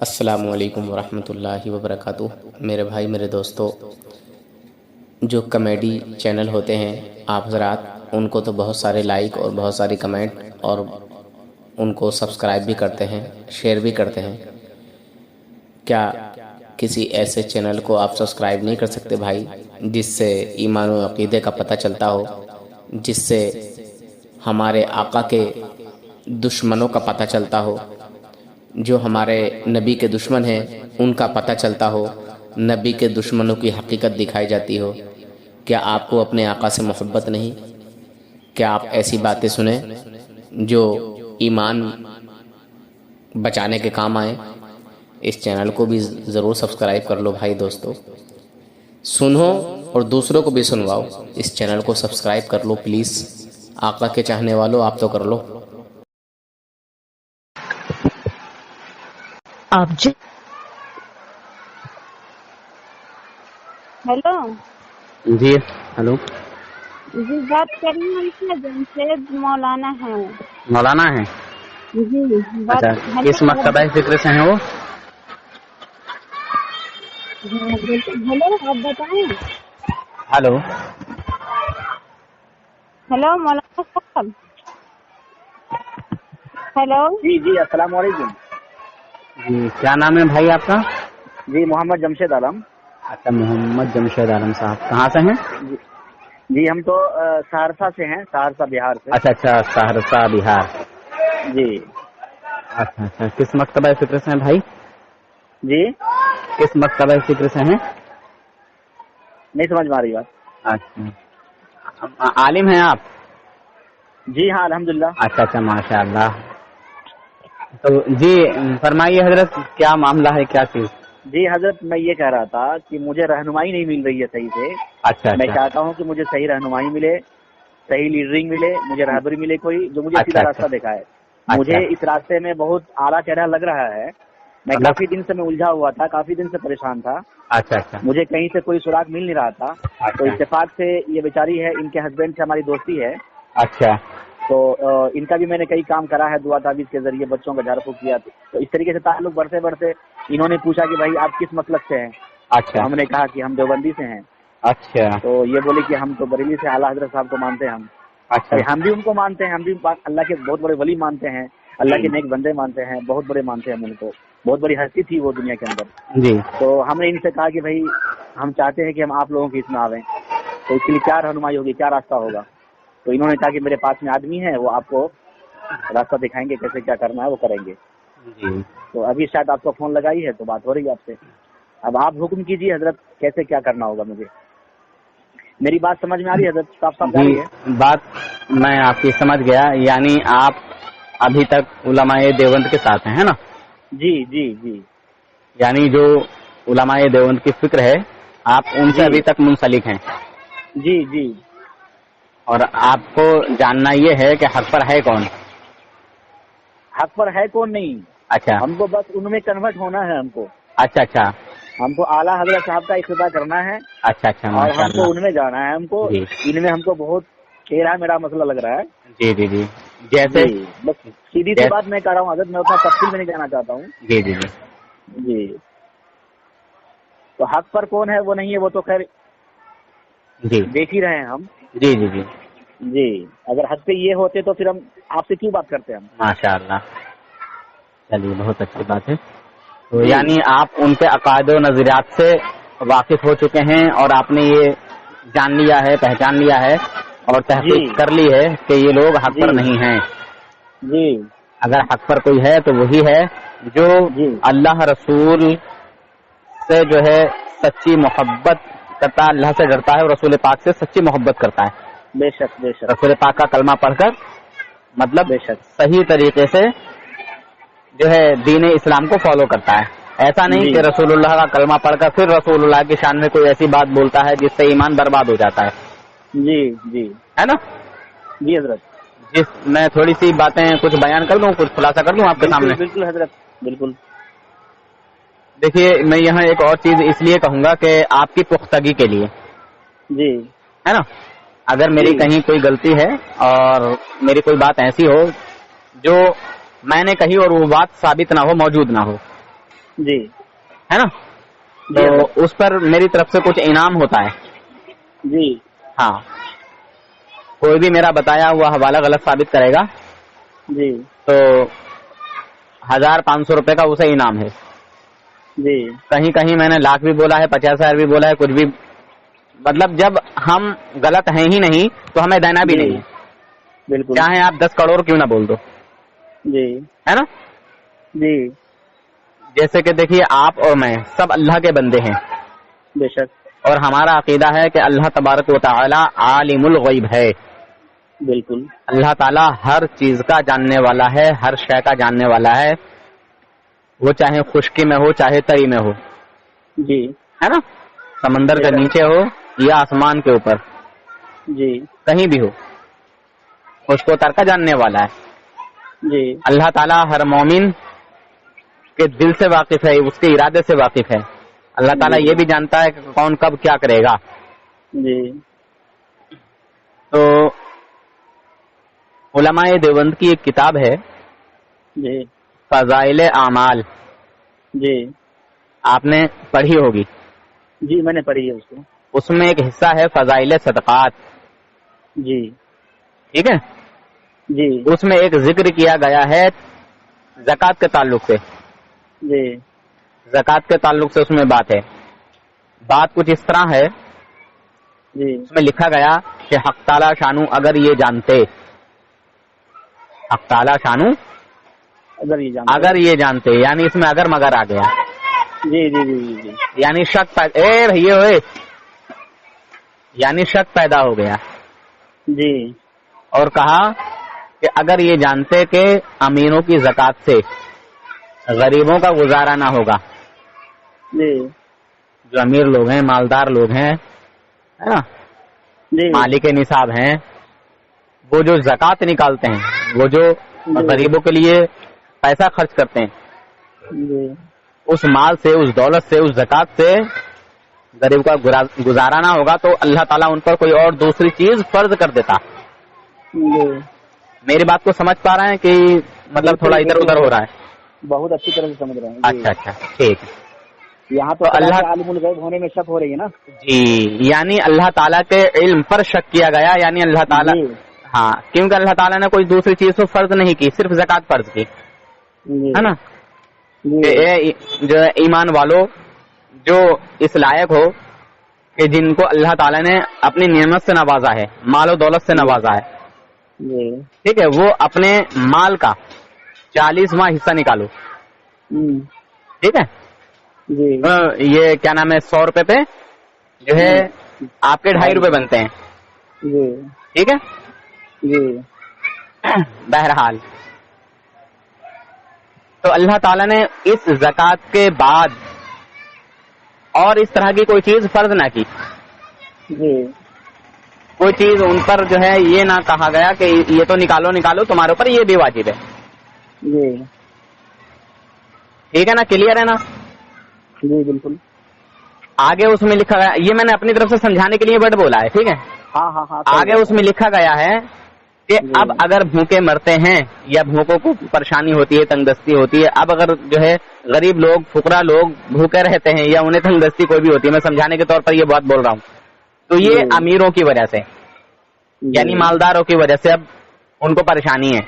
السلام علیکم ورحمۃ اللہ وبرکاتہ۔ میرے بھائی، میرے دوستو، جو کمیڈی چینل ہوتے ہیں آپ حضرات، ان کو تو بہت سارے لائک اور بہت ساری کمنٹ اور ان کو سبسکرائب بھی کرتے ہیں، شیئر بھی کرتے ہیں۔ کیا کسی ایسے چینل کو آپ سبسکرائب نہیں کر سکتے بھائی، جس سے ایمان و عقیدے کا پتہ چلتا ہو، جس سے ہمارے آقا کے دشمنوں کا پتہ چلتا ہو، جو ہمارے نبی کے دشمن ہیں ان کا پتہ چلتا ہو، نبی کے دشمنوں کی حقیقت دکھائی جاتی ہو؟ کیا آپ کو اپنے آقا سے محبت نہیں؟ کیا آپ ایسی باتیں سنیں جو ایمان بچانے کے کام آئیں؟ اس چینل کو بھی ضرور سبسکرائب کر لو بھائی دوستو، سنو اور دوسروں کو بھی سنواؤ۔ اس چینل کو سبسکرائب کر لو پلیز، آقا کے چاہنے والوں آپ تو کر لو۔ آپ ہیلو جی ہلو، جی، بات کر رہی ہوں سے جمشید مولانا ہے مولانا ہیں؟ جی بات۔ اچھا، کس مکتبہ فکر سے ہیں وہ؟ ہیلو، آپ بتائیں۔ ہلو، ہیلو مولانا صاحب، ہیلو جی السلام علیکم۔ جی کیا نام ہے بھائی آپ کا؟ جی محمد جمشید عالم۔ اچھا، محمد جمشید عالم صاحب کہاں سے ہیں؟ جی ہم تو سہرسہ سے ہیں، سہرسہ بہار سے۔ اچھا، سہرسہ بہار۔ جی اچھا، کس مکتبہ فکر سے ہیں بھائی؟ جی کس مکتبہ فکر سے ہیں؟ نہیں سمجھ میں آ رہی بات۔ اچھا، عالم ہیں آپ؟ جی ہاں الحمدللہ۔ اچھا، ماشاء اللہ۔ تو جی فرمائیے حضرت، کیا معاملہ ہے، کیا چیز؟ جی حضرت، میں یہ کہہ رہا تھا کہ مجھے رہنمائی نہیں مل رہی ہے صحیح سے۔ اچھا، میں چاہتا ہوں کہ مجھے صحیح رہنمائی ملے، صحیح لیڈرنگ ملے، مجھے رہبری ملے کوئی جو مجھے سیدھا راستہ دکھائے۔ مجھے اس راستے میں بہت اعلیٰ چہرہ لگ رہا ہے۔ میں کافی دن سے الجھا ہوا تھا، کافی دن سے پریشان تھا۔ اچھا، مجھے کہیں سے کوئی سراغ مل نہیں رہا تھا۔ تو اتفاق سے یہ بیچاری ہے، ان کے ہسبینڈ سے ہماری دوستی ہے۔ اچھا، تو ان کا بھی میں نے کئی کام کرا ہے، دعا تعویذ کے ذریعے بچوں کا جھاڑ پھونک کیا۔ تو اس طریقے سے تعلق بڑھتے بڑھتے انہوں نے پوچھا کہ بھائی آپ کس مسلک سے ہیں؟ اچھا، ہم نے کہا کہ ہم دیوبندی سے ہیں۔ اچھا، تو یہ بولے کہ ہم تو بریلی سے اعلیٰ حضرت صاحب کو مانتے ہیں ہم۔ اچھا، ہم بھی ان کو مانتے ہیں، ہم بھی اللہ کے بہت بڑے ولی مانتے ہیں، اللہ کے نیک بندے مانتے ہیں، بہت بڑے مانتے ہیں ہم ان کو، بہت بڑی ہستی تھی وہ دنیا کے اندر۔ جی، تو ہم نے ان سے کہا کہ بھائی ہم چاہتے ہیں کہ ہم آپ لوگوں کی اس میں آویں، تو اس کے لیے کیا رہنمائی ہوگی، کیا راستہ ہوگا؟ تو انہوں نے کہا کہ میرے پاس میں آدمی ہے، وہ آپ کو راستہ دکھائیں گے، کیسے کیا کرنا ہے وہ کریں گے۔ جی، تو ابھی شاید آپ کو فون لگائی ہے تو بات ہو رہی ہے آپ سے۔ اب آپ حکم کیجیے حضرت، کیسے کیا کرنا ہوگا مجھے۔ میری بات سمجھ میں آ رہی ہے حضرت؟ صاف صاف جا جی رہی ہے؟ بات میں آپ کی سمجھ گیا، یعنی آپ ابھی تک علماء دیوبند کے ساتھ ہیں، ہے نا؟ جی جی جی یعنی جو علماء دیوبند کی فکر ہے آپ ان سے ابھی تک منسلک ہیں، جی جی۔ اور آپ کو جاننا یہ ہے کہ حق پر ہے کون؟ حق پر ہے کون نہیں، اچھا، ہم کو بس ان میں کنورٹ ہونا ہے۔ ہم کو اچھا، ہم کو اعلیٰ حضرت صاحب کا اقتدا کرنا ہے، اچھا، اور ماشاء ہم کو اللہ۔ ان میں جانا ہے۔ ہم کو جی، ان میں ہم کو بہت ٹیڑھا میرا مسئلہ لگ رہا ہے۔ جی، جیسے جی بس سیدھی سی بات میں کہہ رہا ہوں حضرت، میں اتنا تفصیل میں نہیں جانا چاہتا ہوں۔ جی، جی تو حق پر کون ہے وہ نہیں ہے، وہ تو خیر جی، دیکھ ہی رہے ہیں ہم۔ جی، جی اگر حق پہ یہ ہوتے تو پھر ہم آپ سے کیوں بات کرتے ہم؟ ماشاء اللہ، چلیے بہت اچھی بات ہے۔ تو یعنی آپ ان کے عقائد و نظریات سے واقف ہو چکے ہیں، اور آپ نے یہ جان لیا ہے، پہچان لیا ہے اور تحقیق کر لی ہے کہ یہ لوگ حق پر نہیں ہیں۔ جی اگر حق پر کوئی ہے تو وہی ہے جو اللہ رسول سے جو ہے سچی محبت کرتا ہے، اللہ سے ڈرتا ہے اور رسول پاک سے سچی محبت کرتا ہے۔ بے شک بے شک، رسول پاک کا کلمہ پڑھ کر مطلب بے شک، صحیح طریقے سے جو ہے دین اسلام کو فالو کرتا ہے۔ ایسا نہیں کہ رسول اللہ کا کلمہ پڑھ کر پھر رسول اللہ کی شان میں کوئی ایسی بات بولتا ہے جس سے ایمان برباد ہو جاتا ہے، جی جی ہے نا؟ جی حضرت، میں تھوڑی سی باتیں کچھ بیان کر دوں، کچھ خلاصہ کر دوں آپ کے سامنے۔ بالکل حضرت، بالکل۔ دیکھیے میں یہاں ایک اور چیز اس لیے کہوں گا کہ آپ کی پختگی کے لیے، جی ہے نا؟ اگر میری کہیں کوئی غلطی ہے اور میری کوئی بات ایسی ہو جو میں نے کہی اور وہ بات ثابت نہ ہو، موجود نہ ہو، جی ہے نا. تو اس پر میری طرف سے کچھ انعام ہوتا ہے. جی ہاں, کوئی بھی میرا بتایا ہوا حوالہ غلط ثابت کرے گا جی تو 1500 روپے کا اسے انعام ہے. جی کہیں کہیں میں نے لاکھ بھی بولا ہے, 50,000 بھی بولا ہے, کچھ بھی. مطلب جب ہم غلط ہیں ہی نہیں تو ہمیں دینا بھی نہیں ہے. بالکل, چاہے آپ 10 کروڑ کیوں نہ بول دو, جی ہے نا. جی جیسے کہ دیکھیے آپ اور میں سب اللہ کے بندے ہیں, بے شک, اور ہمارا عقیدہ ہے کہ اللہ تبارک و تعالی عالم الغیب ہے. بالکل, اللہ تعالی ہر چیز کا جاننے والا ہے, ہر شے کا جاننے والا ہے, وہ چاہے خشکی میں ہو چاہے تری میں ہو, جی ہے نا, سمندر کے نیچے ہو یا آسمان کے اوپر, جی کہیں بھی ہو, اس کو تر کا جاننے والا ہے. جی اللہ تعالیٰ ہر مومن کے دل سے واقف ہے, اس کے ارادے سے واقف ہے. اللہ تعالیٰ یہ بھی جانتا ہے کہ کون کب کیا کرے گا. جی تو علماء دیوبند کی ایک کتاب ہے جی فضائل اعمال, جی آپ نے پڑھی ہوگی. جی میں نے پڑھی ہے اس کو. اس میں ایک حصہ ہے فضائل صدقات. جی ٹھیک ہے, جی اس میں ایک ذکر کیا گیا ہے زکوٰۃ کے تعلق سے. جی زکوٰۃ کے تعلق سے اس میں بات ہے. بات کچھ اس طرح ہے, جی اس میں لکھا گیا کہ حق تعالی شانو اگر یہ جانتے, حق تعالی شانو اگر یہ جانتے, یعنی اس میں اگر مگر آ گیا. جی جی جی جی یعنی شک یعنی شک پیدا ہو گیا. جی اور کہا کہ اگر یہ جانتے کہ امیروں کی زکوٰۃ سے غریبوں کا گزارا نہ ہوگا, جی جو امیر لوگ ہیں, مالدار لوگ ہیں, ہے نا, جی مالک نصاب ہیں, وہ جو زکوٰۃ نکالتے ہیں, وہ جو غریبوں کے لیے پیسہ خرچ کرتے ہیں, جی اس مال سے, اس دولت سے, اس زکوٰۃ سے غریب کا گزارا نہ ہوگا تو اللہ تعالیٰ ان پر کوئی اور دوسری چیز فرض کر دیتا. جی میری بات کو سمجھ پا رہے ہیں کہ مطلب تھوڑا ادھر ادھر ہو رہا ہے؟ بہت اچھی طرح سے سمجھ رہے ہیں. اچھا اچھا ٹھیک ہے. یہاں تو اللہ عالم الغیب ہونے میں شک ہو رہی ہے نا. جی, یعنی اللہ تعالیٰ کے علم پر شک کیا گیا, یعنی اللہ تعالیٰ, ہاں, کیونکہ اللہ تعالیٰ نے کوئی دوسری چیز تو فرض نہیں کی, صرف زکوٰۃ فرض کی, ہے نا. جو ایمان والو جو اس لائق ہو کہ جن کو اللہ تعالیٰ نے اپنی نعمت سے نوازا ہے, مال و دولت سے نوازا ہے, ٹھیک ہے, وہ اپنے مال کا 40واں حصہ نکالو. ٹھیک ہے, یہ کیا نام ہے, 100 روپے پہ جو ہے آپ کے 2.5 روپے بنتے ہیں. ٹھیک ہے, بہرحال تو اللہ تعالیٰ نے اس زکوٰۃ کے بعد اور اس طرح کی کوئی چیز فرض نہ کی. کوئی چیز ان پر جو ہے یہ نہ کہا گیا کہ یہ تو نکالو تمہارے اوپر یہ بھی واجب ہے. ٹھیک ہے نا, کلیئر ہے نا. جی بالکل. آگے اس میں لکھا گیا, یہ میں نے اپنی طرف سے سمجھانے کے لیے ورڈ بولا ہے, ٹھیک ہے. ہاں ہاں ہاں. آگے اس میں لکھا گیا ہے کہ اب اگر بھوکے مرتے ہیں یا بھوکوں کو پریشانی ہوتی ہے, تنگ دستی ہوتی ہے, اب اگر جو ہے غریب لوگ, فقراء لوگ بھوکے رہتے ہیں یا انہیں تنگ دستی کوئی بھی ہوتی ہے, میں سمجھانے کے طور پر یہ بات بول رہا ہوں, تو یہ امیروں کی وجہ سے, یعنی مالداروں کی وجہ سے اب ان کو پریشانی ہے.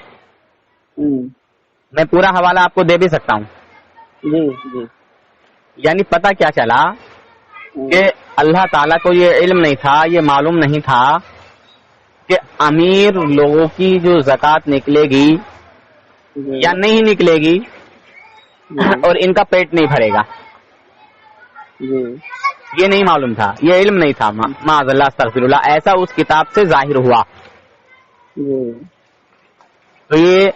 میں پورا حوالہ آپ کو دے بھی سکتا ہوں. یعنی پتہ کیا چلا کہ اللہ تعالیٰ کو یہ علم نہیں تھا, یہ معلوم نہیں تھا کہ امیر لوگوں کی جو زکوٰۃ نکلے گی یا نہیں نکلے گی اور ان کا پیٹ نہیں بھرے گا. یہ نہیں معلوم تھا, یہ علم نہیں تھا, معاذ اللہ استغفر اللہ, ایسا اس کتاب سے ظاہر ہوا. تو یہ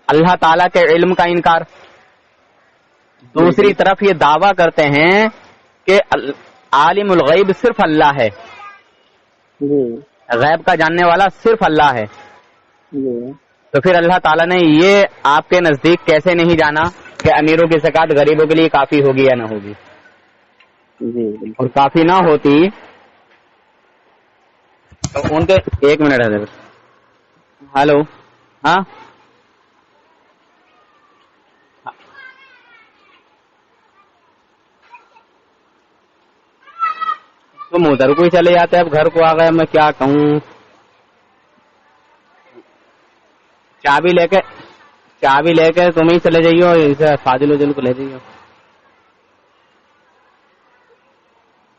اللہ تعالیٰ کے علم کا انکار. دوسری طرف یہ دعویٰ کرتے ہیں کہ عالم الغیب صرف اللہ ہے, غیب کا جاننے والا صرف اللہ ہے. تو پھر اللہ تعالیٰ نے یہ آپ کے نزدیک کیسے نہیں جانا کہ امیروں کی زکوٰۃ غریبوں کے لیے کافی ہوگی یا نہ ہوگی؟ اور کافی نہ ہوتی تو ان کے, ایک منٹ ہے. ہلو, ہاں, تم ادھر کو ہی چلے جاتے. اب گھر کو آ گئے, میں کیا کہوں. چابی لے کے تم ہی چلے جائیو, اسے فاضل وجل کو لے جائیو.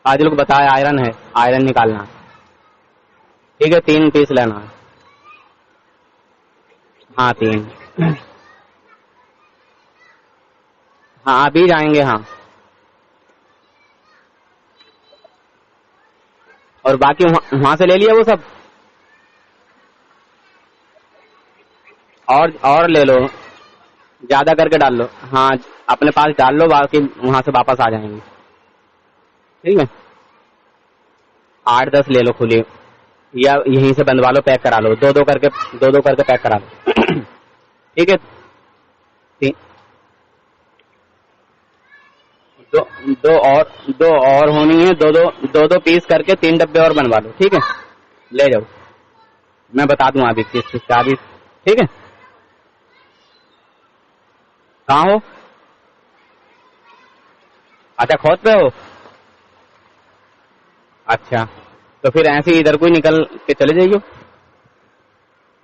فاضل کو بتایا آئرن ہے, آئرن نکالنا. ٹھیک ہے 3 پیس لینا. ہاں 3. ہاں ابھی جائیں گے. ہاں اور باقی وہاں سے لے لیا وہ سب, اور لے لو, زیادہ کر کے ڈال لو. ہاں اپنے پاس ڈال لو, باقی وہاں سے واپس آ جائیں گے. ٹھیک ہے 8-10 لے لو کھلی, یا یہیں سے بندوا لو, پیک کرا لو. دو کر کے پیک کرا لو. ٹھیک ہے. دو اور ہونی ہے. دو پیس کر کے 3 ڈبے اور بنوا لو. ٹھیک ہے لے جاؤ, میں بتا دوں ابھی کس چیز کا. ابھی ٹھیک ہے. کہاں ہو؟ اچھا کھود پہ ہو. اچھا تو پھر ایسے ہی ادھر کو ہی نکل کے چلے جائیے.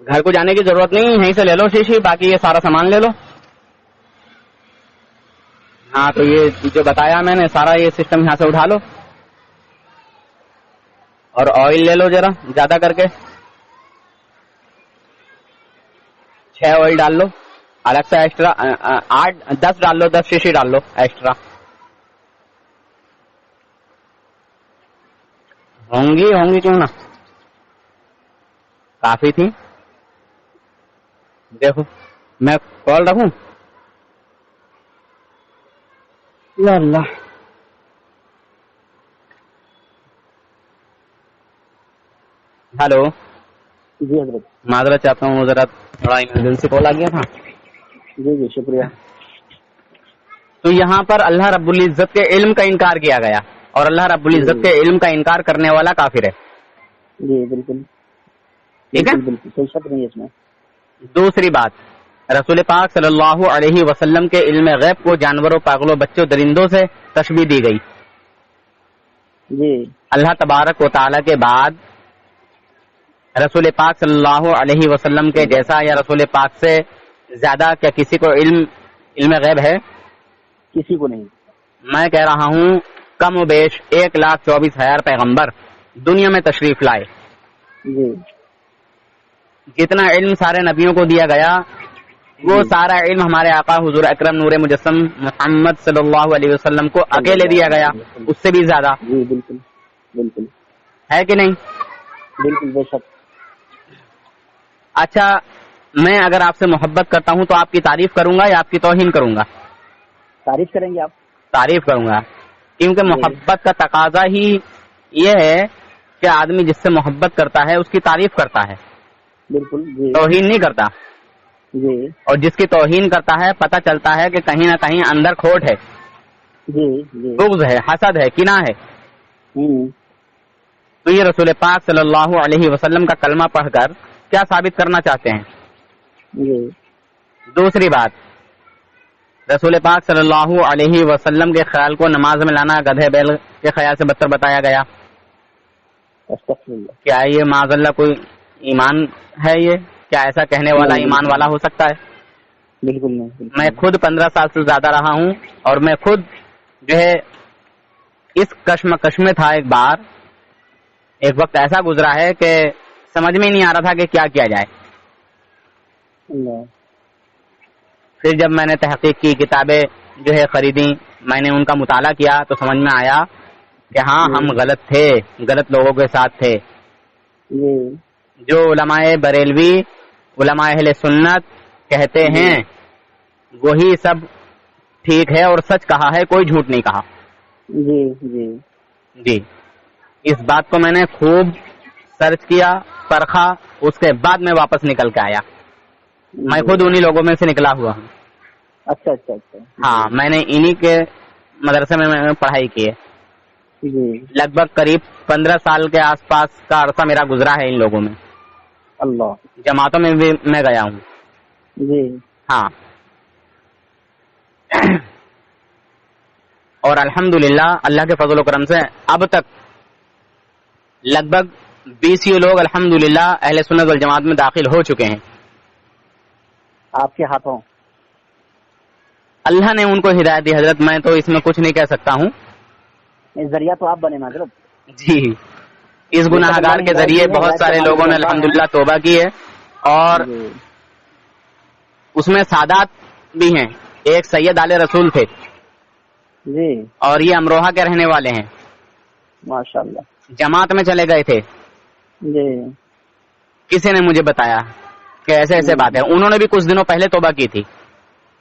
گھر کو جانے کی ضرورت نہیں, یہیں سے لے لو شیشی, باقی یہ سارا سامان لے لو. ہاں تو یہ جو بتایا میں نے سارا یہ سسٹم یہاں سے اٹھا لو. اور آئل لے لو ذرا زیادہ کر کے, 6 آئل ڈال لو الگ سے ایکسٹرا. 8-10 ڈال لو, 10 شیشی ڈال لو ایکسٹرا. ہوں گی کیوں نا, کافی تھی. دیکھو میں کال رکھوں. یا اللہ, ہلو. جی حضرت. معذرت چاہتا ہوں, ذرا تھوڑا ایمرجنسی کال آ گیا تھا. جی شکریہ. تو یہاں پر اللہ رب العزت کے علم کا انکار کیا گیا, اور اللہ رب العزت کے علم کا انکار کرنے والا کافر ہے. جی بالکل ٹھیک ہے. بالکل کوئی شک نہیں اس میں. دوسری بات, رسول پاک صلی اللہ علیہ وسلم کے علم غیب کو جانوروں, پاگلوں, بچوں, درندوں سے تشبیہ دی گئی. جی اللہ تبارک و تعالی کے بعد رسول پاک صلی اللہ علیہ وسلم کے جیسا یا رسول پاک سے زیادہ کیا کسی کو علم غیب ہے؟ کسی کو نہیں. میں کہہ رہا ہوں کم و بیش 1,24,000 پیغمبر دنیا میں تشریف لائے. جی جتنا علم سارے نبیوں کو دیا گیا وہ سارا علم ہمارے آقا حضور اکرم نور مجسم محمد صلی اللہ علیہ وسلم کو اکیلے دیا گیا, اس سے بھی زیادہ. جی بالکل بالکل ہے کہ نہیں؟ بالکل بے شک. اچھا میں اگر آپ سے محبت کرتا ہوں تو آپ کی تعریف کروں گا یا آپ کی توہین کروں گا؟ تعریف کریں گے آپ. تعریف کروں گا, کیونکہ محبت کا تقاضا ہی یہ ہے کہ آدمی جس سے محبت کرتا ہے اس کی تعریف کرتا ہے, بالکل. جی توہین نہیں کرتا. جی اور جس کی توہین کرتا ہے پتہ چلتا ہے کہ کہیں نہ کہیں اندر کھوٹ ہے, جی جی بغض ہے, حسد ہے, کینہ ہے. تو یہ رسول پاک صلی اللہ علیہ وسلم کا کلمہ پڑھ کر کیا ثابت کرنا چاہتے ہیں؟ جی دوسری بات, رسول پاک صلی اللہ علیہ وسلم کے خیال کو نماز میں لانا گدھے بیل کے خیال سے بدتر بتایا گیا. استغفر اللہ. کیا یہ معاذ اللہ کوئی ایمان ہے؟ یہ کیا ایسا کہنے والا ایمان والا ہو سکتا ہے؟ بالکل نہیں. میں خود 15 سال سے زیادہ رہا ہوں اور میں خود جو ہے اس کشمکش میں تھا. ایک وقت ایسا گزرا ہے کہ سمجھ میں نہیں آ رہا تھا کہ کیا کیا جائے. اللہ. پھر جب میں نے تحقیق کی, کتابیں جو ہے خریدی, میں نے ان کا مطالعہ کیا تو سمجھ میں آیا کہ ہاں ہم غلط تھے, غلط لوگوں کے ساتھ تھے. جو علماء بریلوی, علماء اہل سنت کہتے ہیں وہی سب ٹھیک ہے اور سچ کہا ہے, کوئی جھوٹ نہیں کہا. جی جی جی اس بات کو میں نے خوب سرچ کیا, پرکھا, اس کے بعد میں واپس نکل کے آیا. میں خود انہی لوگوں میں سے نکلا ہوا ہوں. اچھا اچھا اچھا. ہاں میں نے انہی کے مدرسے میں پڑھائی کی ہے. جی لگ بھگ قریب 15 سال کے آس پاس کا عرصہ میرا گزرا ہے ان لوگوں میں. اللہ. جماعتوں میں بھی میں گیا ہوں. جی ہاں اور الحمدللہ اللہ کے فضل و کرم سے اب تک لگ بھگ 20 یہ لوگ الحمدللہ اہل سنت والجماعت میں داخل ہو چکے ہیں. آپ کے ہاتھوں؟ اللہ نے ان کو ہدایت دی حضرت، میں تو اس میں کچھ نہیں کہہ سکتا ہوں. ذریعہ تو آپ بنے نا حضرت. جی، اس گناہ گار کے ذریعے بہت سارے لوگوں نے الحمدللہ توبہ کی ہے، اور اس میں سادات بھی ہیں. ایک سید آل رسول تھے جی، اور یہ امروہہ کے رہنے والے ہیں. ماشاءاللہ. جماعت میں چلے گئے تھے. جی کسی نے مجھے بتایا کہ ایسے ایسے بات ہے. انہوں نے بھی کچھ دنوں پہلے توبہ کی تھی،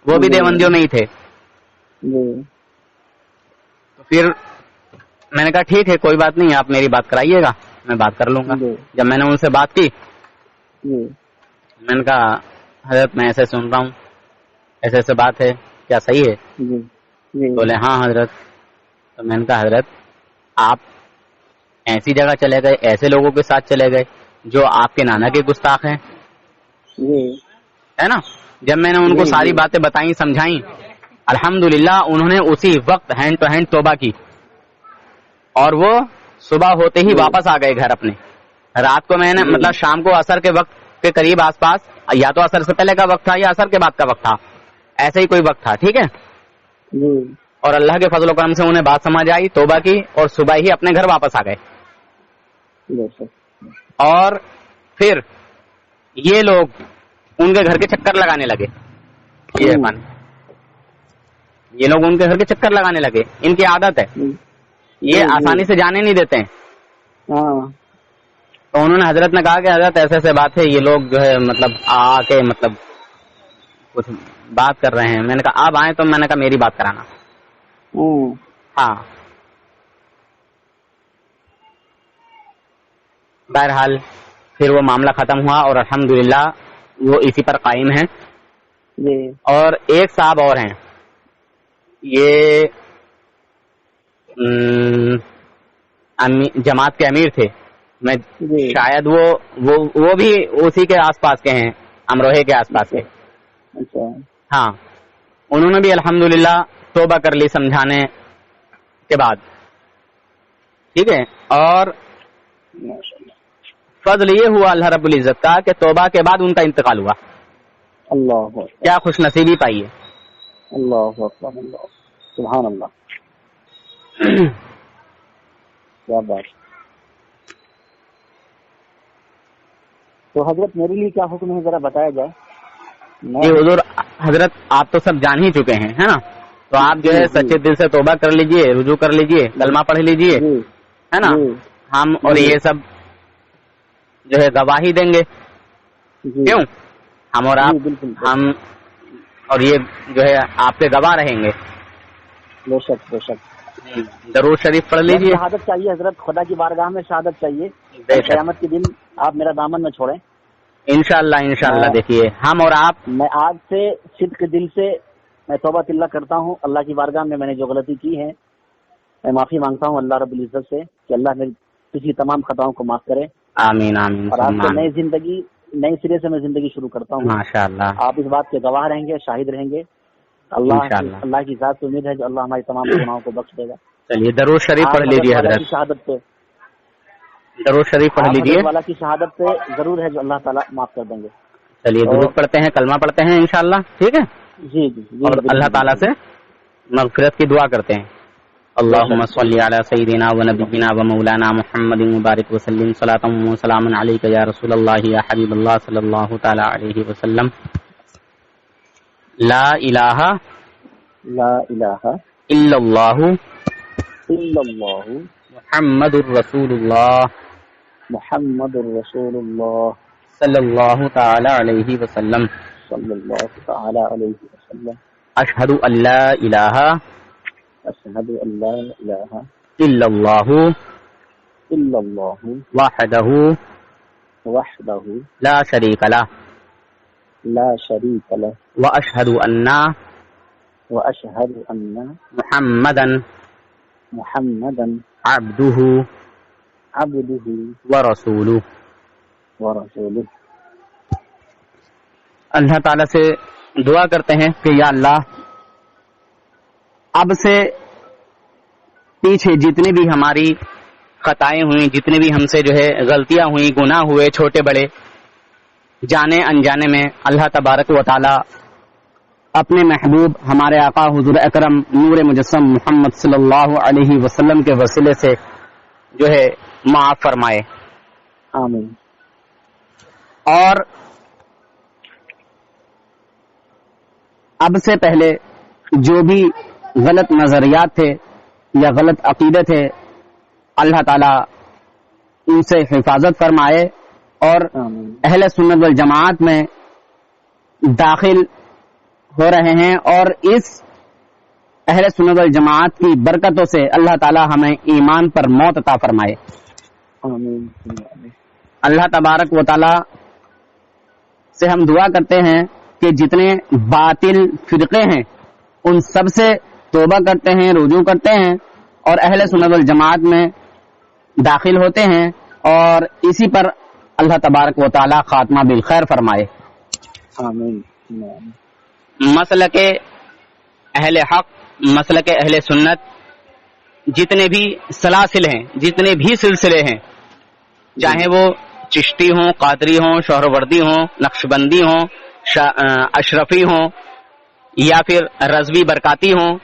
وہ بھی دیوبندیوں میں ہی تھے. جی. تو پھر میں نے کہا ٹھیک ہے کوئی بات نہیں، آپ میری بات کرائیے گا، میں بات کر لوں گا. جب میں نے ان سے بات کی میں نے کہا حضرت میں ایسے سن رہا ہوں، ایسے ایسے بات ہے، کیا صحیح ہے؟ بولے ہاں حضرت. تو میں نے کہا حضرت آپ ایسی جگہ چلے گئے، ایسے لوگوں کے ساتھ چلے گئے جو آپ کے نانا کے گستاخ ہیں، ہے نا. جب میں نے ان کو ساری باتیں بتائیں سمجھائیں، الحمدللہ انہوں نے اسی وقت ہینڈ ٹو ہینڈ توبہ کی، اور وہ صبح ہوتے ہی واپس آ گئے گھر اپنے. رات کو میں نے مطلب شام کو عصر کے وقت کے قریب آس پاس، یا تو عصر سے پہلے کا وقت تھا یا عصر کے بعد کا وقت تھا، ایسے ہی کوئی وقت تھا. ٹھیک ہے. اور اللہ کے فضل و کرم سے انہیں بات سمجھ آئی، توبہ کی، اور صبح ہی اپنے گھر واپس آ گئے. اور پھر یہ لوگ ان کے گھر کے چکر لگانے لگے. یہ لوگ ان کے گھر کے چکر لگانے لگے. ان کی عادت ہے، یہ آسانی سے جانے نہیں دیتے ہیں. تو انہوں نے حضرت نے کہا کہ حضرت ایسے ایسے بات ہے، یہ لوگ جو ہے مطلب آ کے مطلب کچھ بات کر رہے ہیں. میں نے کہا آپ آئیں، تو میں نے کہا میری بات کرانا. ہاں بہرحال پھر وہ معاملہ ختم ہوا، اور الحمدللہ وہ اسی پر قائم ہیں. اور ایک صاحب اور ہیں، یہ جماعت کے امیر تھے. میں شاید وہ بھی اسی کے آس پاس کے ہیں، امروہے کے آس پاس کے. ہاں انہوں نے بھی الحمدللہ توبہ کر لی سمجھانے کے بعد. ٹھیک ہے. اور فضل یہ ہوا اللہ رب العزت کا کہ توبہ کے بعد ان کا انتقال ہوا. اللہ کیا خوش نصیبی پائی ہے. اللہ سبحان اللہ. کیا بات. تو حضرت میرے لیے کیا حکم ہے ذرا بتایا جائے. جی حضور حضرت آپ تو سب جان ہی چکے ہیں، ہے نا. تو آپ جو ہے سچے دل سے توبہ کر لیجئے، رجوع کر لیجئے، کلمہ پڑھ لیجئے، ہے نا. ہم اور یہ سب جو ہے گواہی دیں گے. کیوں؟ ہم اور آپ، ہم اور یہ جو ہے آپ کے گواہ رہیں گے. بے شک بے شک. درود شریف پڑھ لیجئے. شہادت چاہیے حضرت، خدا کی بارگاہ میں شہادت چاہیے. قیامت کے دن آپ میرا دامن نہ چھوڑیں. انشاءاللہ. دیکھیے ہم اور آپ، میں آج سے صدق دل سے میں توبہ اللہ کرتا ہوں. اللہ کی بارگاہ میں نے جو غلطی کی ہے میں معافی مانگتا ہوں اللہ رب العزت سے کہ اللہ میری پچھلی تمام خطاؤں کو معاف کرے. آمین آمین. اور آپ سے نئی سرے سے میں زندگی شروع کرتا ہوں. ماشاءاللہ. آپ اس بات کے گواہ رہیں گے، شاہد رہیں گے. اللہ کی ذات سے امید ہے کہ اللہ ہماری تمام گناہوں کو بخش دے گا. چلیے درود شریف پڑھ لیجیے حضرت. شہادت پہ درود شریف پڑھ لیجیے. والا کی شہادت پہ ضرور ہے جو اللہ تعالیٰ معاف کر دیں گے. چلیے درود پڑھتے ہیں، کلمہ پڑھتے ہیں انشاءاللہ. ٹھیک ہے. جی. اور اللہ تعالیٰ سے مغفرت کی دعا کرتے ہیں. اللہم صلی علی سیدنا و نبینا و مولانا محمد مبارک وسلم صلاۃ و سلام علیک یا رسول اللہ یا حبیب اللہ صلی اللہ تعالی علیہ وسلم. لا الہ الا اللہ محمد الرسول اللہ صلی اللہ تعالی علیہ وسلم. اشہد ان لا الہ الا اللہ وحدہ لا شریک لہ واشہد ان محمدا عبدہ ورسولہ. اللہ تعالیٰ سے دعا کرتے ہیں کہ یا اللہ اب سے پیچھے جتنی بھی ہماری خطائیں ہوئیں، جتنے بھی ہم سے جو ہے غلطیاں ہوئیں، گناہ ہوئے چھوٹے بڑے جانے انجانے میں، اللہ تبارک و تعالی اپنے محبوب ہمارے آقا حضور اکرم نور مجسم محمد صلی اللہ علیہ وسلم کے وسیلے سے جو ہے معاف فرمائے. آمین. اور اب سے پہلے جو بھی غلط نظریات تھے یا غلط عقیدے تھے، اللہ تعالیٰ ان سے حفاظت فرمائے اور اہل سنت والجماعت میں داخل ہو رہے ہیں، اور اس اہل سنت والجماعت کی برکتوں سے اللہ تعالیٰ ہمیں ایمان پر موت عطا فرمائے. آمین. اللہ تبارک و تعالیٰ سے ہم دعا کرتے ہیں کہ جتنے باطل فرقے ہیں ان سب سے توبہ کرتے ہیں، رجوع کرتے ہیں اور اہل سنت والجماعت میں داخل ہوتے ہیں، اور اسی پر اللہ تبارک و تعالیٰ خاتمہ بالخیر فرمائے. آمین. مسلک اہل حق، مسلک اہل سنت، جتنے بھی سلاسل ہیں، جتنے بھی سلسلے ہیں، چاہے وہ چشتی ہوں، قادری ہوں، شہروردی ہوں، نقشبندی ہوں، اشرفی ہوں یا پھر رضوی برکاتی ہوں،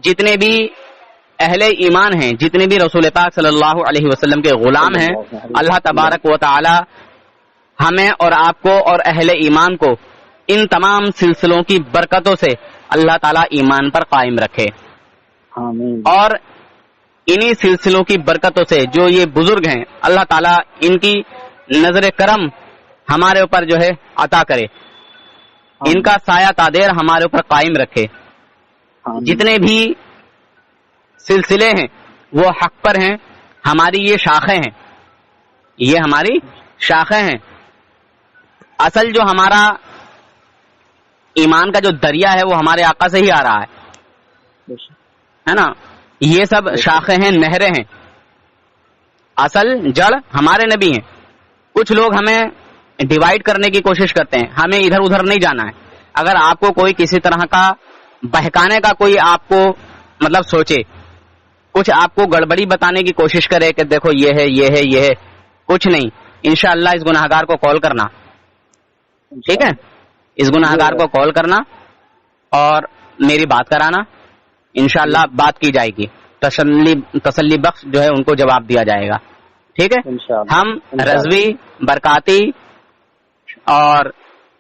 جتنے بھی اہل ایمان ہیں، جتنے بھی رسول پاک صلی اللہ علیہ وسلم کے غلام ہیں، اللہ تبارک و تعالی ہمیں اور آپ کو اور اہل ایمان کو ان تمام سلسلوں کی برکتوں سے اللہ تعالیٰ ایمان پر قائم رکھے. آمین. اور انہی سلسلوں کی برکتوں سے جو یہ بزرگ ہیں اللہ تعالیٰ ان کی نظر کرم ہمارے اوپر جو ہے عطا کرے، ان کا سایہ تادیر ہمارے اوپر قائم رکھے. جتنے بھی سلسلے ہیں وہ حق پر ہیں، ہماری یہ شاخیں ہیں، یہ ہماری شاخیں ہیں. اصل جو ہمارا ایمان کا جو دریا ہے وہ ہمارے آقا سے ہی آ رہا ہے نا. یہ سب شاخیں ہیں، نہریں ہیں، اصل جڑ ہمارے نبی ہیں. کچھ لوگ ہمیں ڈیوائیڈ کرنے کی کوشش کرتے ہیں، ہمیں ادھر ادھر نہیں جانا ہے. اگر آپ کو کوئی کسی طرح کا بہکانے کا کوئی آپ کو مطلب سوچے، کچھ آپ کو گڑبڑی بتانے کی کوشش کرے کہ دیکھو یہ ہے یہ ہے یہ ہے، کچھ نہیں. انشاءاللہ اس گناہگار کو کال کرنا، ٹھیک ہے، اس گناہگار کو کال کرنا اور میری بات کرانا، انشاءاللہ بات کی جائے گی، تسلی بخش جو ہے ان کو جواب دیا جائے گا. ٹھیک ہے. ہم رضوی، برکاتی اور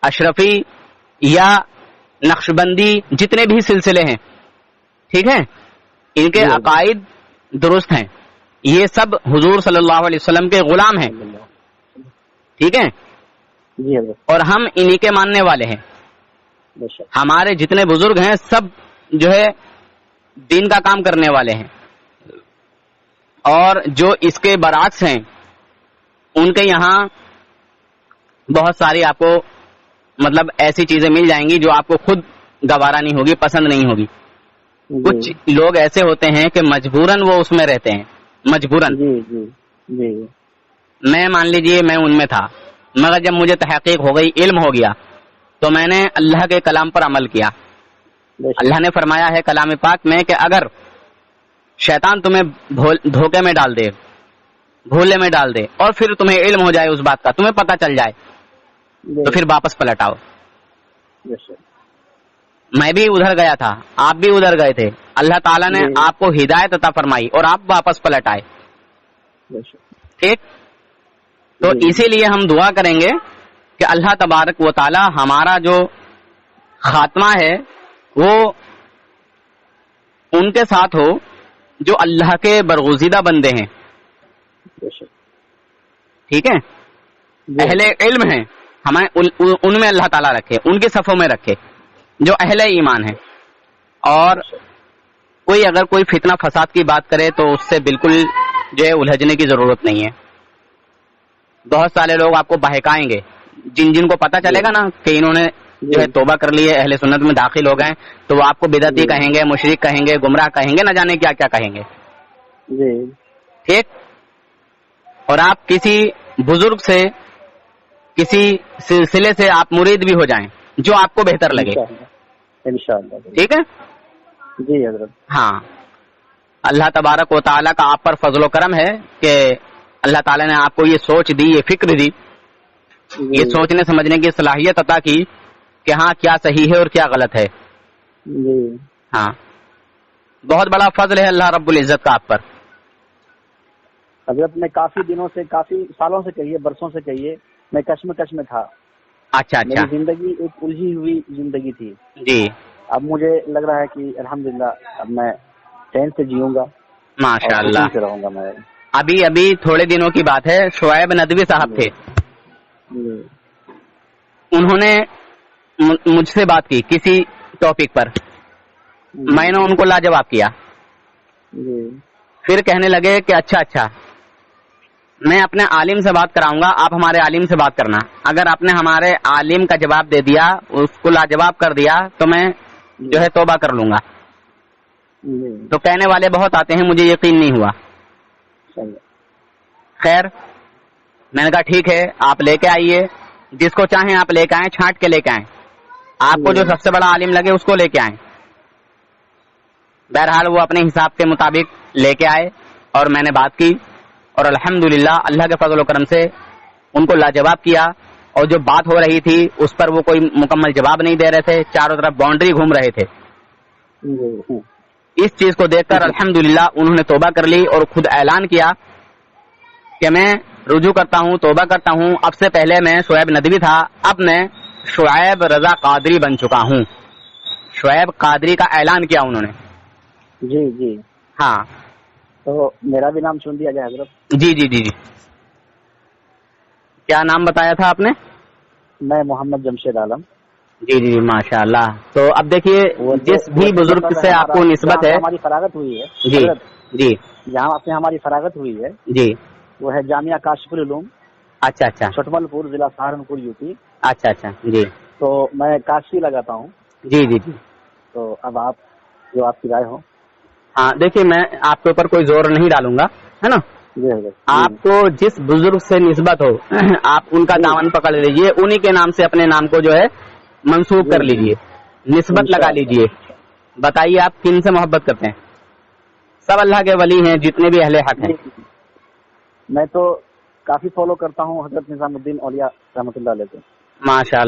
اشرفی یا نقشبندی جتنے بھی سلسلے ہیں، ٹھیک ہے، ان کے عقائد درست ہیں. یہ سب حضور صلی اللہ علیہ وسلم کے غلام ہیں، ٹھیک ہے، اور ہم انہی کے ماننے والے ہیں. ہمارے جتنے بزرگ ہیں سب جو ہے دین کا کام کرنے والے ہیں، اور جو اس کے برعکس ہیں ان کے یہاں بہت ساری آپ کو مطلب ایسی چیزیں مل جائیں گی جو آپ کو خود گوارا نہیں ہوگی، پسند نہیں ہوگی. کچھ لوگ ایسے ہوتے ہیں کہ مجبوراً وہ اس میں رہتے ہیں، مجبوراً. میں مان لیجئے میں ان میں تھا، مگر جب مجھے تحقیق ہو گئی، علم ہو گیا، تو میں نے اللہ کے کلام پر عمل کیا. اللہ نے فرمایا ہے کلام پاک میں کہ اگر شیطان تمہیں دھوکے میں ڈال دے، بھولے میں ڈال دے، اور پھر تمہیں علم ہو جائے اس بات کا، تمہیں پتہ چل جائے، تو پھر واپس پلٹ آؤ. میں بھی ادھر گیا تھا، آپ بھی ادھر گئے تھے، اللہ تعالیٰ نے آپ کو ہدایت عطا فرمائی اور آپ واپس پلٹ آئے. ٹھیک. تو اسی لیے ہم دعا کریں گے کہ اللہ تبارک و تعالی ہمارا جو خاتمہ ہے وہ ان کے ساتھ ہو جو اللہ کے برگزیدہ بندے ہیں، ٹھیک ہے، اہل علم ہیں، ہمیں ان میں اللہ تعالیٰ رکھے، ان کے صفوں میں رکھے جو اہل ایمان ہیں. اور کوئی اگر کوئی فتنہ فساد کی بات کرے تو اس سے بالکل جو ہے الجھنے کی ضرورت نہیں ہے. بہت سارے لوگ آپ کو بہکائیں گے، جن کو پتہ چلے گا نا کہ انہوں نے جو ہے توبہ کر لی ہے، اہل سنت میں داخل ہو گئے، تو وہ آپ کو بدعتی کہیں گے، مشرک کہیں گے، گمراہ کہیں گے، نہ جانے کیا کیا کہیں گے. ٹھیک. اور آپ کسی بزرگ سے، کسی سلسلے سے آپ مرید بھی ہو جائیں جو آپ کو بہتر لگے، انشاءاللہ. ٹھیک ہے. جی حضرت. ہاں. اللہ تبارک و تعالیٰ کا آپ پر فضل و کرم ہے کہ اللہ تعالیٰ نے آپ کو یہ سوچ دی، یہ فکر دی، یہ سوچنے سمجھنے کی صلاحیت عطا کی کہ ہاں کیا صحیح ہے اور کیا غلط ہے. ہاں بہت بڑا فضل ہے اللہ رب العزت کا آپ پر. حضرت میں کافی دنوں سے، کافی سالوں سے کہیے، برسوں سے کہیے، میں کشمکش میں تھا. اچھا اچھا. میری زندگی ایک الجھی ہوئی زندگی تھی. جی. اب مجھے لگ رہا ہے کہ الحمدللہ اب میں چین سے جیوں گا، ماشاء اللہ سے رہوں گا. میں ابھی تھوڑے دنوں کی بات ہے، شعیب ندوی صاحب تھے، انہوں نے مجھ سے بات کی کسی ٹاپک پر، میں نے ان کو لاجواب کیا. پھر کہنے لگے کہ اچھا میں اپنے عالم سے بات کراؤں گا، آپ ہمارے عالم سے بات کرنا. اگر آپ نے ہمارے عالم کا جواب دے دیا، اس کو لاجواب کر دیا، تو میں جو ہے توبہ کر لوں گا. تو کہنے والے بہت آتے ہیں، مجھے یقین نہیں ہوا. خیر میں نے کہا ٹھیک ہے، آپ لے کے آئیے، جس کو چاہیں آپ لے کے آئیں، چھانٹ کے لے کے آئیں، آپ کو جو سب سے بڑا عالم لگے اس کو لے کے آئیں. بہرحال وہ اپنے حساب کے مطابق لے کے آئے اور میں نے بات کی، اور الحمدللہ اللہ کے فضل و کرم سے ان کو لاجواب کیا. اور جو بات ہو رہی تھی اس پر وہ کوئی مکمل جواب نہیں دے رہے تھے، چاروں طرف باؤنڈری گھوم رہے تھے. اس چیز کو دیکھ کر الحمدللہ انہوں نے توبہ کر لی اور خود اعلان کیا کہ میں رجوع کرتا ہوں، توبہ کرتا ہوں. اب سے پہلے میں شعیب ندوی تھا، اب میں شعیب رضا قادری بن چکا ہوں. شعیب قادری کا اعلان کیا انہوں نے. جی ہاں. تو میرا بھی نام سن دیا جائے حضرت. جی. کیا نام بتایا تھا آپ نے؟ میں محمد جمشید عالم. جی ماشاء اللہ. تو اب دیکھیے جس بھی بزرگ سے آپ کو نسبت ہے، ہماری فراغت ہوئی ہے جی جہاں سے ہماری فراغت ہوئی ہے جی، وہ ہے جامعہ کاشف العلوم. اچھا. چھٹمل پور، ضلع سہارنپور، یوپی. اچھا جی. تو میں کاشفی لگاتا ہوں. جی. تو اب آپ جو آپ کی رائے ہو. ہاں دیکھیے میں آپ کے اوپر کوئی زور نہیں ڈالوں گا، ہے نا. آپ کو جس بزرگ سے نسبت ہو آپ ان کا دامن پکڑ لیجئے، انہی کے نام سے اپنے نام کو جو ہے منسوب کر لیجئے، نسبت لگا لیجئے. بتائیے آپ کن سے محبت کرتے ہیں؟ سب اللہ کے ولی ہیں جتنے بھی اہل حق ہیں. میں تو کافی فالو کرتا ہوں حضرت نظام الدین اولیاء رحمۃ اللہ علیہ. ماشاء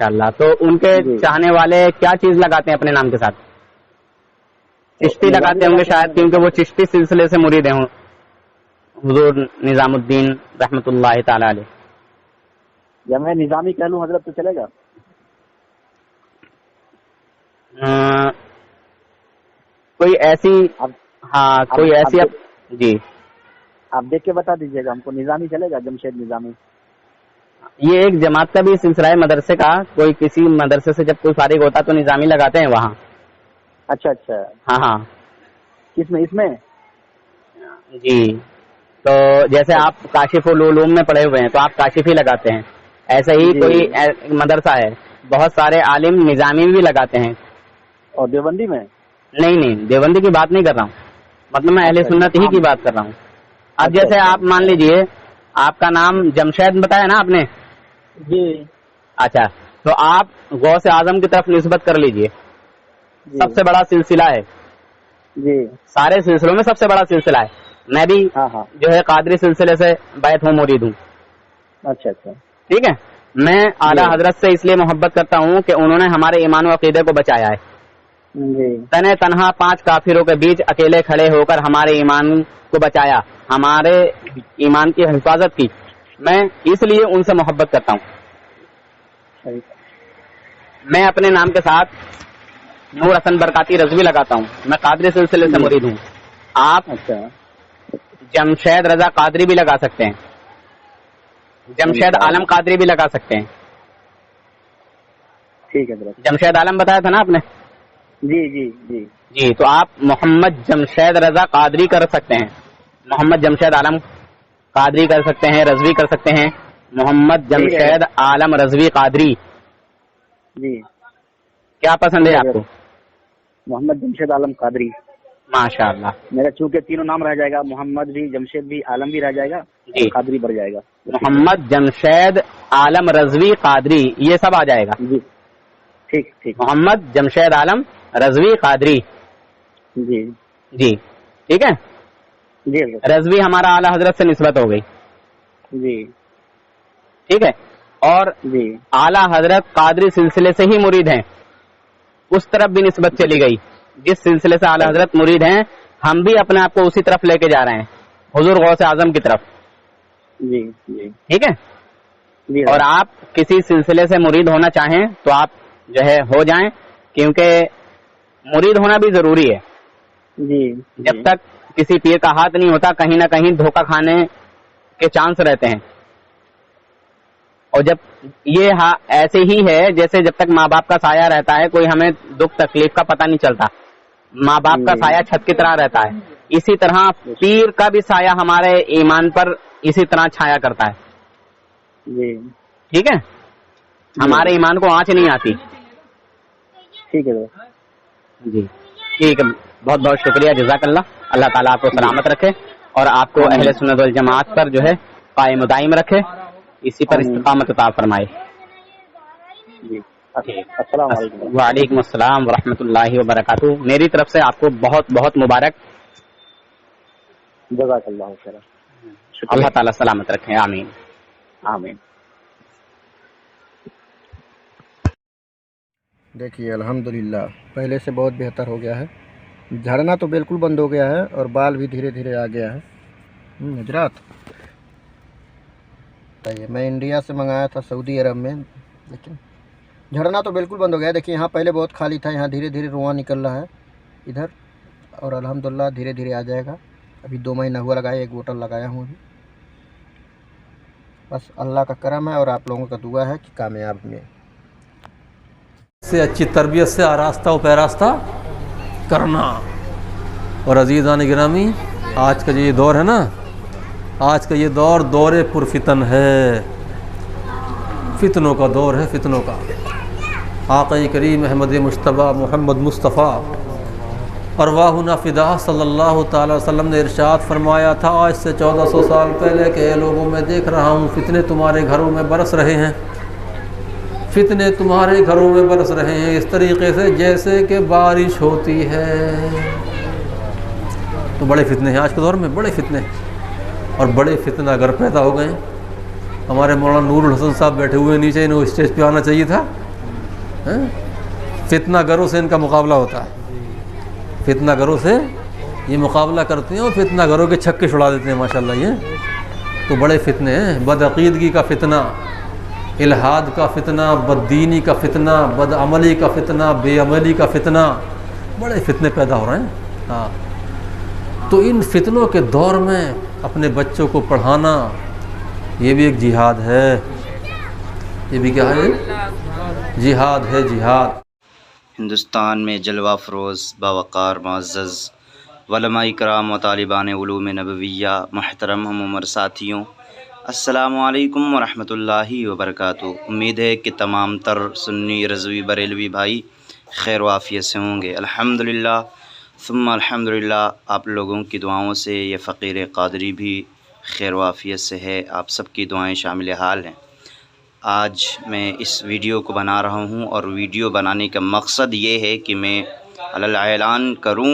اللہ. تو ان کے چاہنے والے کیا چیز لگاتے ہیں اپنے نام کے ساتھ؟ چشتی لگاتے ہوں گے شاید، کیونکہ وہ چشتی سلسلے سے مرید ہیں حضور نظام الدین رحمۃ اللہ تعالی علیہ. یا میں نظامی کہہ لوں حضرت تو چلے گا؟ کوئی ایسی جی آپ دیکھ کے بتا دیجیے گا ہم کو. نظامی چلے گا؟ جمشید نظامی. یہ ایک جماعت کا بھی سلسلہ ہے مدرسے کا. کوئی کسی مدرسے سے جب کوئی فارغ ہوتا تو نظامی لگاتے ہیں وہاں. اچھا. ہاں. کس میں؟ اس میں جی. تو جیسے آپ کاشف العلوم میں پڑھے ہوئے ہیں تو آپ کاشفی لگاتے ہیں، ایسے ہی کوئی مدرسہ ہے، بہت سارے عالم نظامی بھی لگاتے ہیں. اور دیوبندی میں؟ نہیں دیوبندی کی بات نہیں کر رہا ہوں، مطلب میں اہل سنت ہی کی بات کر رہا ہوں. اب جیسے آپ مان لیجئے آپ کا نام جمشید بتایا نا آپ نے. جی. اچھا تو آپ غوث اعظم کی طرف نسبت کر لیجئے. سب سے بڑا سلسلہ ہے جی، سارے سلسلوں میں سب سے بڑا سلسلہ ہے. میں بھی جو ہے قادری سلسلے سے بیعت ہوں، مرید ہوں. اچھا. ٹھیک ہے. میں اعلیٰ حضرت سے اس لیے محبت کرتا ہوں کہ انہوں نے ہمارے ایمان و عقیدے کو بچایا ہے. تنہا تنہا 5 کافروں کے بیچ اکیلے کھڑے ہو کر ہمارے ایمان کو بچایا، ہمارے ایمان کی حفاظت کی. میں اس لیے ان سے محبت کرتا ہوں. میں اپنے نام کے ساتھ نور حسن برکاتی رضوی لگاتا ہوں. میں قادری سلسلے سے مرید ہوں. آپ جمشید رضا قادری بھی لگا سکتے ہیں، جمشید عالم قادری بھی لگا سکتے ہیں. ٹھیک ہے. جمشید عالم بتایا تھا نا آپ نے. جی. تو آپ محمد جمشید رضا قادری کر سکتے ہیں، محمد جمشید عالم قادری کر سکتے ہیں، رضوی کر سکتے ہیں. محمد جمشید عالم رضوی قادری. جی. کیا پسند ہے آپ کو؟ محمد جمشید عالم قادری. ماشاء اللہ. میرا چونکہ تینوں نام رہ جائے گا، محمد بھی، جمشید بھی، عالم بھی رہ جائے گا. جی. قادری بڑھ جائے گا. محمد جمشید عالم رضوی قادری یہ سب آ جائے گا. جی. ٹھیک. محمد جمشید عالم رضوی قادری. جی. ٹھیک ہے. جی رضوی ہمارا اعلیٰ حضرت سے نسبت ہو گئی. جی ٹھیک ہے. اور جی اعلیٰ حضرت قادری سلسلے سے ہی مرید ہیں, اس طرف بھی نسبت چلی گئی. جس سلسلے سے اعلیٰ حضرت مرید ہیں ہم بھی اپنے آپ کو اسی طرف لے کے جا رہے ہیں, حضور غوث اعظم کی طرف. جی جی ٹھیک ہے. جی اور آپ کسی سلسلے سے مرید ہونا چاہیں تو آپ جو ہے ہو جائیں, کیونکہ مرید ہونا بھی ضروری ہے. جی جب تک کسی پیر کا ہاتھ نہیں ہوتا کہیں نہ کہیں دھوکہ کھانے کے چانس رہتے ہیں. اور جب یہ ایسے ہی ہے جیسے جب تک ماں باپ کا سایہ رہتا ہے کوئی ہمیں دکھ تکلیف کا پتہ نہیں چلتا, ماں باپ کا سایہ چھت کی طرح رہتا ہے, اسی طرح پیر کا بھی سایہ ہمارے ایمان پر اسی طرح چھایا کرتا ہے. جی ٹھیک ہے. ہمارے ایمان کو آنچ نہیں آتی. ٹھیک ہے جی ٹھیک ہے, بہت بہت شکریہ, جزاک اللہ. اللہ تعالیٰ آپ کو سلامت رکھے اور آپ کو اہل سنت والجماعت پر جو ہے قائم و دائم رکھے, اسی پر استقامت عطا فرمائے. السلام علیکم. وعلیکم السلام ورحمۃ اللہ وبرکاتہ. میری طرف سے آپ کو بہت بہت مبارک. جزاک اللہ خیر. اللہ تعالیٰ سلامت رکھیں, آمین آمین. دیکھیے الحمدللہ پہلے سے بہت بہتر ہو گیا ہے. جھڑنا تو بالکل بند ہو گیا ہے اور بال بھی دھیرے دھیرے آ گیا ہے. حضرات میں انڈیا سے منگایا تھا سعودی عرب میں, لیکن جھڑنا تو بالکل بند ہو گیا. دیکھیے یہاں پہلے بہت خالی تھا, یہاں دھیرے دھیرے رواں نکل رہا ہے ادھر, اور الحمدللہ دھیرے دھیرے آ جائے گا. ابھی 2 مہینہ ہوا لگایا, 1 بوتل لگایا ہوں ابھی. بس اللہ کا کرم ہے اور آپ لوگوں کا دعا ہے کہ کامیاب میں سے اچھی تربیت سے آراستہ و پیراستہ کرنا. اور عزیزان گرامی, آج کا جو یہ دور ہے نا, آج کا یہ دور دور پرفتن ہے, فتنوں کا دور ہے, فتنوں کا. آقا کریم احمد مجتبیٰ محمد مصطفیٰ ارواحنا فداہ صلی اللہ تعالی وسلم نے ارشاد فرمایا تھا آج سے 1400 سال پہلے کہ اے لوگوں میں دیکھ رہا ہوں فتنے تمہارے گھروں میں برس رہے ہیں, فتنے تمہارے گھروں میں برس رہے ہیں اس طریقے سے جیسے کہ بارش ہوتی ہے. تو بڑے فتنے ہیں آج کے دور میں, بڑے فتنے, اور بڑے فتنہ گر پیدا ہو گئے ہیں. ہمارے مولانا نور الحسن صاحب بیٹھے ہوئے نیچے, انہیں اسٹیج پہ آنا چاہیے تھا. فتنہ گروں سے ان کا مقابلہ ہوتا ہے, فتنہ گروں سے یہ مقابلہ کرتے ہیں اور فتنہ گروں کے چھکے چھڑا دیتے ہیں ماشاءاللہ. یہ تو بڑے فتنے ہیں, بدعقیدگی کا فتنہ, الحاد کا فتنہ, بددینی کا فتنہ, بدعملی کا فتنہ, بے عملی کا فتنہ, بڑے فتنے پیدا ہو رہے ہیں. ہاں, تو ان فتنوں کے دور میں اپنے بچوں کو پڑھانا یہ بھی ایک جہاد ہے. یہ بھی کیا ہے؟ جہاد ہے, جہاد. ہندوستان میں جلوہ فروز باوقار معزز علماء کرام و طالبان علوم نبویہ محترم ہم عمر ساتھیوں, السلام علیکم ورحمۃ اللہ وبرکاتہ. امید ہے کہ تمام تر سنی رضوی بریلوی بھائی خیر و عافیت سے ہوں گے. الحمدللہ ثم الحمدللہ, آپ لوگوں کی دعاؤں سے یہ فقیر قادری بھی خیر و عافیت سے ہے. آپ سب کی دعائیں شامل حال ہیں. آج میں اس ویڈیو کو بنا رہا ہوں اور ویڈیو بنانے کا مقصد یہ ہے کہ میں علی اعلان کروں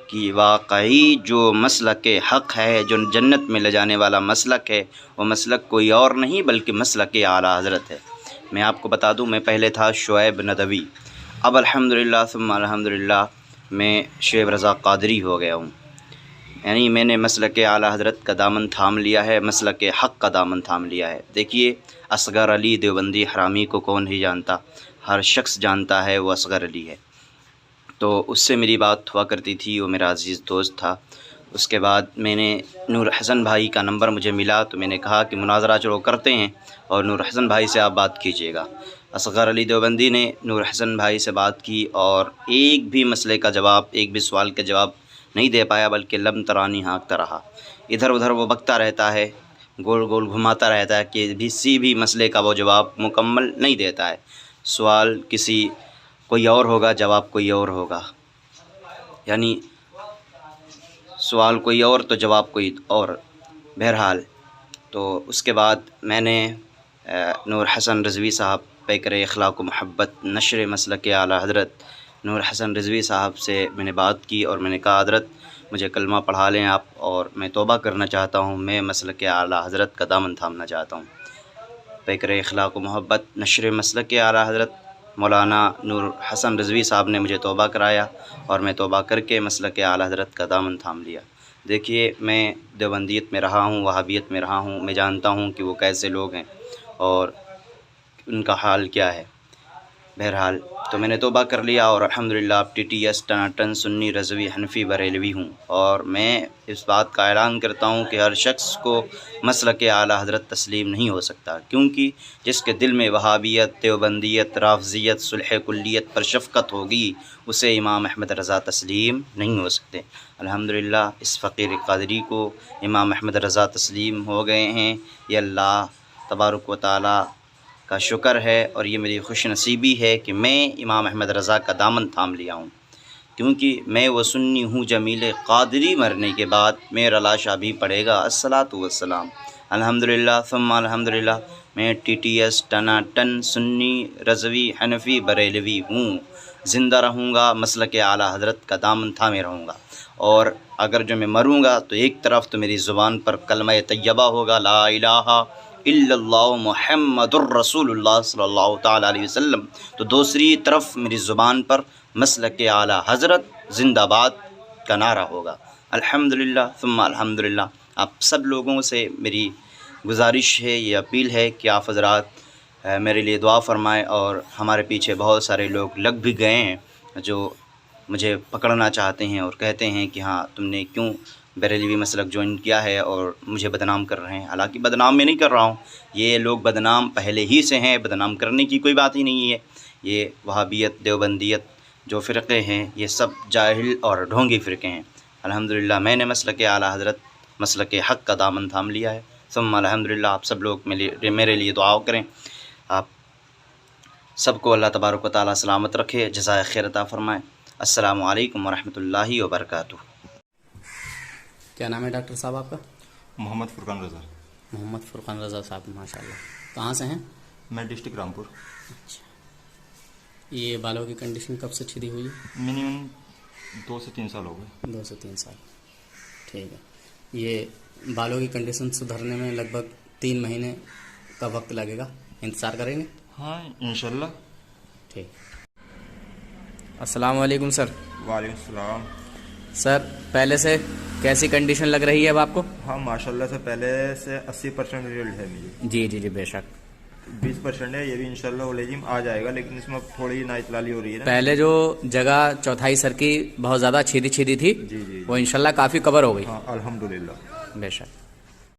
کہ واقعی جو مسلک حق ہے, جو جنت میں لے جانے والا مسلک ہے, وہ مسلک کوئی اور نہیں بلکہ مسلک اعلیٰ حضرت ہے. میں آپ کو بتا دوں, میں پہلے تھا شعیب ندوی, اب الحمدللہ ثم الحمدللہ میں شعیب رضا قادری ہو گیا ہوں. یعنی میں نے مسلک اعلیٰ حضرت کا دامن تھام لیا ہے, مسلک حق کا دامن تھام لیا ہے. دیکھیے اصغر علی دیوبندی حرامی کو کون ہی جانتا, ہر شخص جانتا ہے وہ اصغر علی ہے. تو اس سے میری بات ہوا کرتی تھی, وہ میرا عزیز دوست تھا. اس کے بعد میں نے نور حسن بھائی کا نمبر مجھے ملا, تو میں نے کہا کہ مناظرہ چلو کرتے ہیں اور نور حسن بھائی سے آپ بات کیجیے گا. اصغر علی دیوبندی نے نور حسن بھائی سے بات کی اور ایک بھی مسئلے کا جواب, ایک بھی سوال کا جواب نہیں دے پایا, بلکہ لم ترانی ہانکتا رہا. ادھر ادھر وہ بکتا رہتا ہے, گول گول گھماتا رہتا ہے, کہ کسی بھی مسئلے کا وہ جواب مکمل نہیں دیتا ہے. سوال کسی کوئی اور ہوگا, جواب کوئی اور ہوگا, یعنی سوال کوئی اور تو جواب کوئی اور. بہرحال تو اس کے بعد میں نے نور حسن رضوی صاحب پیکر اخلاق و محبت نشر مسلک اعلیٰ حضرت نور حسن رضوی صاحب سے میں نے بات کی اور میں نے کہا حضرت مجھے کلمہ پڑھا لیں آپ، اور میں توبہ کرنا چاہتا ہوں، میں مسلک اعلیٰ حضرت کا دامن تھامنا چاہتا ہوں۔ پیکر اخلاق و محبت نشر مسلک اعلیٰ حضرت مولانا نور حسن رضوی صاحب نے مجھے توبہ کرایا اور میں توبہ کر کے مسلک اعلیٰ حضرت کا دامن تھام لیا۔ دیکھیے میں دیوبندیت میں رہا ہوں، وہابیت میں رہا ہوں، میں جانتا ہوں کہ وہ کیسے لوگ ہیں اور ان کا حال کیا ہے۔ بہرحال تو میں نے توبہ کر لیا اور الحمدللہ اب TTS ٹناٹن سنی رضوی حنفی بریلوی ہوں، اور میں اس بات کا اعلان کرتا ہوں کہ ہر شخص کو مسلک اعلیٰ حضرت تسلیم نہیں ہو سکتا، کیونکہ جس کے دل میں وہابیت، دیوبندیت، رافضیت، صلح کلیت پر شفقت ہوگی اسے امام احمد رضا تسلیم نہیں ہو سکتے۔ الحمدللہ اس فقیر قادری کو امام احمد رضا تسلیم ہو گئے ہیں، یہ اللہ تبارک و تعالیٰ کا شکر ہے، اور یہ میری خوش نصیبی ہے کہ میں امام احمد رضا کا دامن تھام لیا ہوں، کیونکہ میں وہ سنی ہوں جمیل قادری مرنے کے بعد میرا لاشا بھی پڑے گا الصلاۃ والسلام۔ الحمدللہ ثم الحمدللہ میں TTS ٹناٹن سنی رضوی حنفی بریلوی ہوں، زندہ رہوں گا، مسلک اعلیٰ حضرت کا دامن تھامے رہوں گا، اور اگر جو میں مروں گا تو ایک طرف تو میری زبان پر کلمہ طیبہ ہوگا لا الہ الا اللہ محمد الرسول اللہ صلی اللہ تعالیٰ علیہ وسلم، تو دوسری طرف میری زبان پر مسلک اعلیٰ حضرت زندہ باد کا نعرہ ہوگا۔ الحمدللہ ثم الحمدللہ آپ سب لوگوں سے میری گزارش ہے، یہ اپیل ہے کہ آپ حضرات میرے لیے دعا فرمائیں، اور ہمارے پیچھے بہت سارے لوگ لگ بھی گئے ہیں جو مجھے پکڑنا چاہتے ہیں اور کہتے ہیں کہ ہاں تم نے کیوں بریلوی مسلک جوائن کیا ہے، اور مجھے بدنام کر رہے ہیں۔ حالانکہ بدنام میں نہیں کر رہا ہوں، یہ لوگ بدنام پہلے ہی سے ہیں، بدنام کرنے کی کوئی بات ہی نہیں ہے۔ یہ وہابیت، دیوبندیت جو فرقے ہیں یہ سب جاہل اور ڈھونگی فرقے ہیں۔ الحمدللہ میں نے مسلک اعلیٰ حضرت مسلک حق کا دامن تھام لیا ہے۔ ثم الحمدللہ آپ سب لوگ میرے لیے دعا کریں، آپ سب کو اللہ تبارک و تعالیٰ سلامت رکھے، جزائے خیر عطا فرمائے۔ السلام علیکم ورحمۃ اللہ وبرکاتہ۔ کیا نام ہے ڈاکٹر صاحب آپ کا؟ محمد فرقان رضا۔ محمد فرقان رضا صاحب، ماشاء اللہ۔ کہاں سے ہیں؟ میں ڈسٹرکٹ رامپور۔ اچھا، یہ بالوں کی کنڈیشن کب سے چھدی ہوئی ہے؟ منیمم 2 سے 3 سال ہو گئے۔ 2 سے 3 سال، ٹھیک ہے۔ یہ بالوں کی کنڈیشن سدھرنے میں لگ بھگ 3 مہینے کا وقت لگے گا، انتظار کریں گے؟ ہاں انشاءاللہ۔ ٹھیک۔ السلام علیکم سر۔ وعلیکم السلام۔ سر پہلے سے کیسی کنڈیشن لگ رہی ہے اب آپ کو؟ ہاں ماشاءاللہ سے پہلے سے 80% ریزلٹ ہے مجھے۔ جی جی جی بے شک۔ 20% ہے، یہ بھی انشاءاللہ اولیجم آ جائے گا، لیکن اس میں تھوڑی نا اطلالی ہو رہی ہے نا۔ پہلے جو جگہ چوتھائی سر کی بہت زیادہ چھیدی تھی جی جی وہ انشاءاللہ کافی کور ہو گئی۔ ہاں الحمدللہ۔ بے شک۔